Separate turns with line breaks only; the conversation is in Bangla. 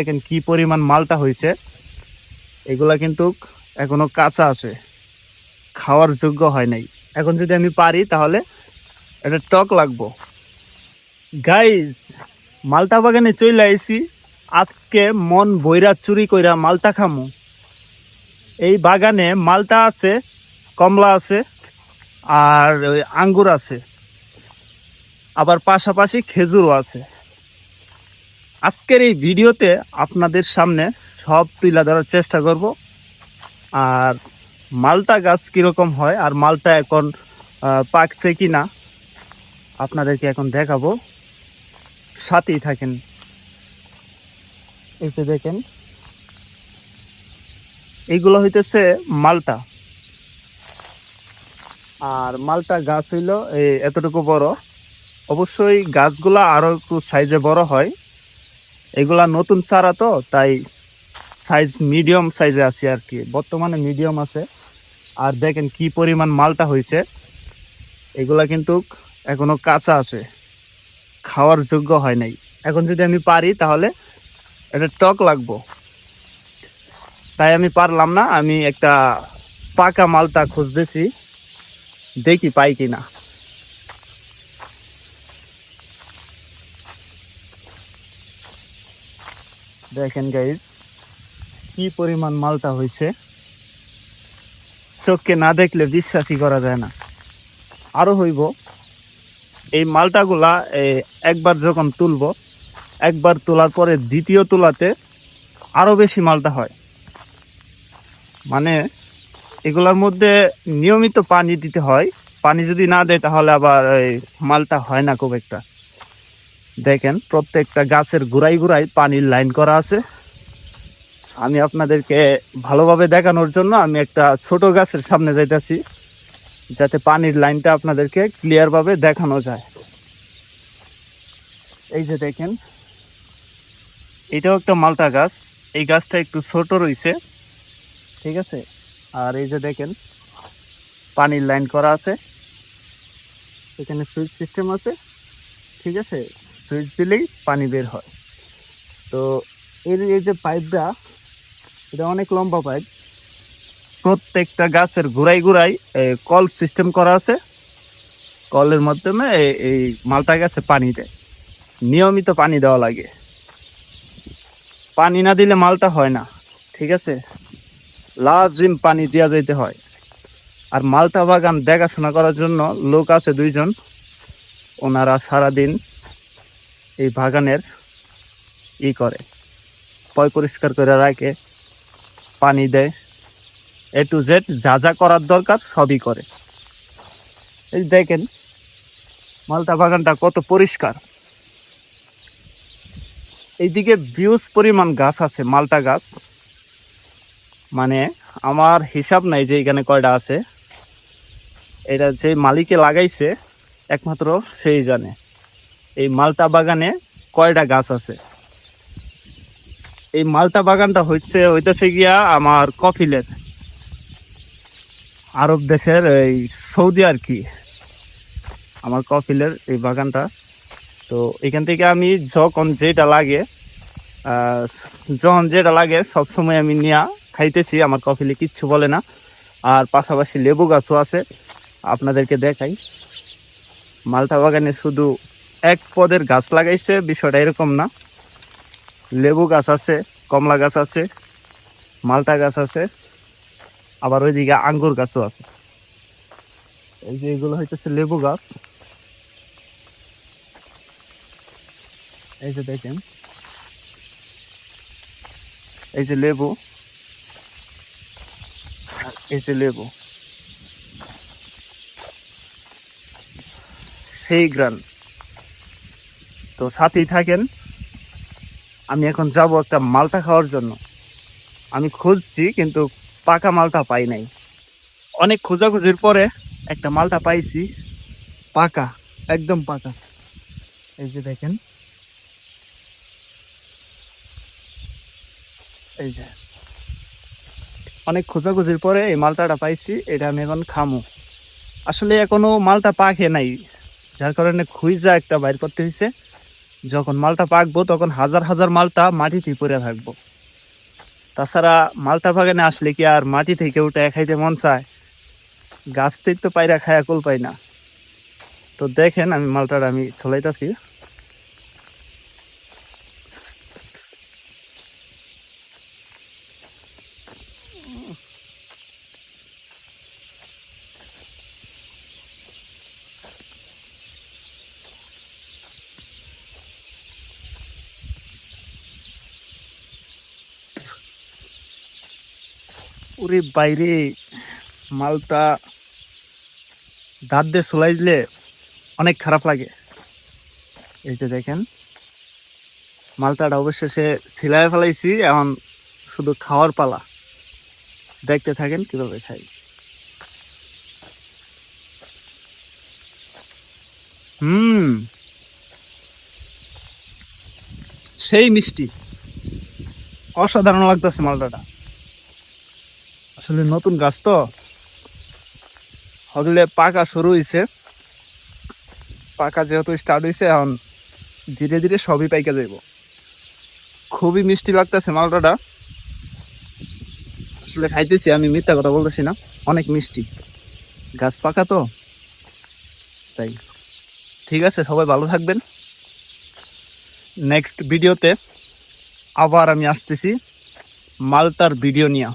দেখেন কি পরিমাণ মালটা হয়েছে। এগুলা কিন্তু এখনো কাঁচা আছে, খাওয়ার যোগ্য হয় নাই। এখন যদি আমি পারি তাহলে এটা টক লাগবো। গাইস, মালটা বাগানে চলে আইছি। আজকে মন বইরা চুরি কইরা মালটা খামু। এই বাগানে মালটা আছে, কমলা আছে, আর ওই আঙ্গুর আছে, আবার পাশাপাশি খেজুরও আছে। আজকের এই ভিডিওতে আপনাদের সামনে সব তুলে ধরার চেষ্টা করব। আর মালটা গাছ কিরকম হয় আর মালটা এখন পাকছে কিনা আপনাদেরকে এখন দেখাবো, সাথেই থাকেন। এই যে দেখেন, এইগুলো হইতেছে মালটা। আর মালটা গাছ হইলো এতটুকু বড়। অবশ্যই গাছগুলা আরো একটু সাইজে বড় হয়। এগুলা নতুন চারা তো, তাই সাইজ মিডিয়াম সাইজে আছে আর কি, বর্তমানে মিডিয়াম আছে। আর দেখেন কি পরিমাণ মালটা হয়েছে। এগুলা কিন্তু এখনো কাঁচা আছে, খাওয়ার যোগ্য হয় নাই। এখন যদি আমি পারি তাহলে এটা টক লাগবো, তাই আমি পারলাম না। আমি একটা পাকা মালটা খুঁজতেছি, দেখি পাই কিনা। দেখেন গাইস, কি পরিমাণ মালটা হয়েছে, চোখকে না দেখলে বিশ্বাসই করা যায় না। আরো হইব। এই মালটাগুলা একবার যখন তুলবো, একবার তোলার পরে দ্বিতীয় তোলাতে আরো বেশি মালটা হয়। মানে এগুলার মধ্যে নিয়মিত পানি দিতে হয়। পানি যদি না দেয় তাহলে আবার এই মালটা হয় না খুব একটা। দেখেন প্রত্যেকটা গাছের গোড়ায় গোড়ায় পানির লাইন করা আছে। আমি আপনাদেরকে ভালোভাবে দেখানোর জন্য আমি একটা ছোট গাছের সামনে যাইতেছি, যাতে পানির লাইনটা আপনাদেরকে ক্লিয়ার ভাবে দেখানো যায়। এই যে দেখেন, এটাও একটা মালটা গাছ। এই গাছটা একটু ছোট রয়েছে, ঠিক আছে। আর এই যে দেখেন, পানির লাইন করা আছে, এখানে সুইচ সিস্টেম আছে, ঠিক আছে। সুইচ দিলেই পানি বের হয়। তো এই যে পাইপটা, এটা অনেক লম্বা পাইপ। প্রত্যেকটা গাছের গোড়ায় গোড়ায় কল সিস্টেম করা আছে। কলের মাধ্যমে এই মালটা গাছে পানি দেয়। নিয়মিত পানি দেওয়া লাগে, পানি না দিলে মালটা হয় না, ঠিক আছে। লাজিম পানি দেওয়া যাইতে হয়। আর মালটা বাগান দেখাশোনা করার জন্য লোক আছে 2 জন। ওনারা সারাদিন এই বাগানের করে, পয় পরিষ্কার করে রাখে, পানি দেয়, A to Z যা যা করার দরকার সবই করে। এই দেখেন মালটা বাগানটা কত পরিষ্কার। এইদিকে বিউজ পরিমাণ গাছ আছে, মালটা গাছ। মানে আমার হিসাব নাই যে এখানে কয়টা আছে। এটা যে মালিকে লাগাইছে একমাত্র সেই জানে এই মালটা বাগানে কয়টা গাছ আছে। এই মালটা বাগানটা হইতেছে গিয়া আমার কফিলের, আরব দেশের এই সৌদি আর কি, আমার কফিলের এই বাগানটা। তো এখান থেকে আমি যখন যেটা লাগে সবসময় আমি নিয়ে খাইতেছি, আমার কফিলে কিচ্ছু বলে না। আর পাশাপাশি লেবু গাছও আছে, আপনাদেরকে দেখাই। মালটা বাগানে শুধু এক পদের গাছ লাগাইছে বিষয়টা এরকম না, লেবু গাছ আছে, কমলা গাছ আছে, মালটা গাছ আছে, আবার ওইদিকে আঙ্গুর গাছও আছে। এই যে এগুলো হইতেছে লেবু গাছ। এই যে দেখেন, এই যে লেবু, এই যে লেবু, সেই গ্রান। তো সাথেই থাকেন। আমি এখন যাব একটা মালটা খাওয়ার জন্য। আমি খুঁজছি কিন্তু পাকা মালটা পাই নাই। অনেক খোঁজাখুঁজির পরে একটা মালটা পাইছি, পাকা, একদম পাকা। এই যে দেখেন, এই যে অনেক খোঁজাখুঁজির পরে এই মালটাটা পাইছি। এটা আমি এখন খামু। আসলে এখনো মালটা পাকে নাই, যার কারণে খুঁজা একটা বাইর করতে হয়েছে। যখন মালটা পাকবো তখন হাজার হাজার মালটা মাটিতেই পড়ে থাকবো। তাছাড়া মালটা বাগানে আসলে কি আর মাটি থেকে উঠে খাইতে মন চায়? গাছ থেকে তো পায়রা খায়া কুল পাই না। তো দেখেন আমি মালটার আমি ছলাইতাছি। ওরে বাইরে, মালটা দাঁত দিয়ে ছলাই দিলে অনেক খারাপ লাগে। এই যে দেখেন মালটাটা অবশেষে ছিলাই ফেলাইছি, এখন শুধু খাওয়ার পালা। দেখতে থাকেন কিভাবে খাই। হুম, সেই মিষ্টি, অসাধারণ লাগতেছে মালটাটা। আসলে নতুন গাছ তো, হগলে পাকা শুরু হয়েছে। পাকা যেহেতু স্টার্ট হয়েছে, এখন ধীরে ধীরে সবই পাইকা যাইব। খুবই মিষ্টি লাগতেছে মালটাটা। আসলে খাইতেছি, আমি মিথ্যা কথা বলতেছি না, অনেক মিষ্টি। গাছ পাকা তো তাই। ঠিক আছে, সবাই ভালো থাকবেন। নেক্সট ভিডিওতে আবার আমি আসতেছি মালটার ভিডিও নিয়ে।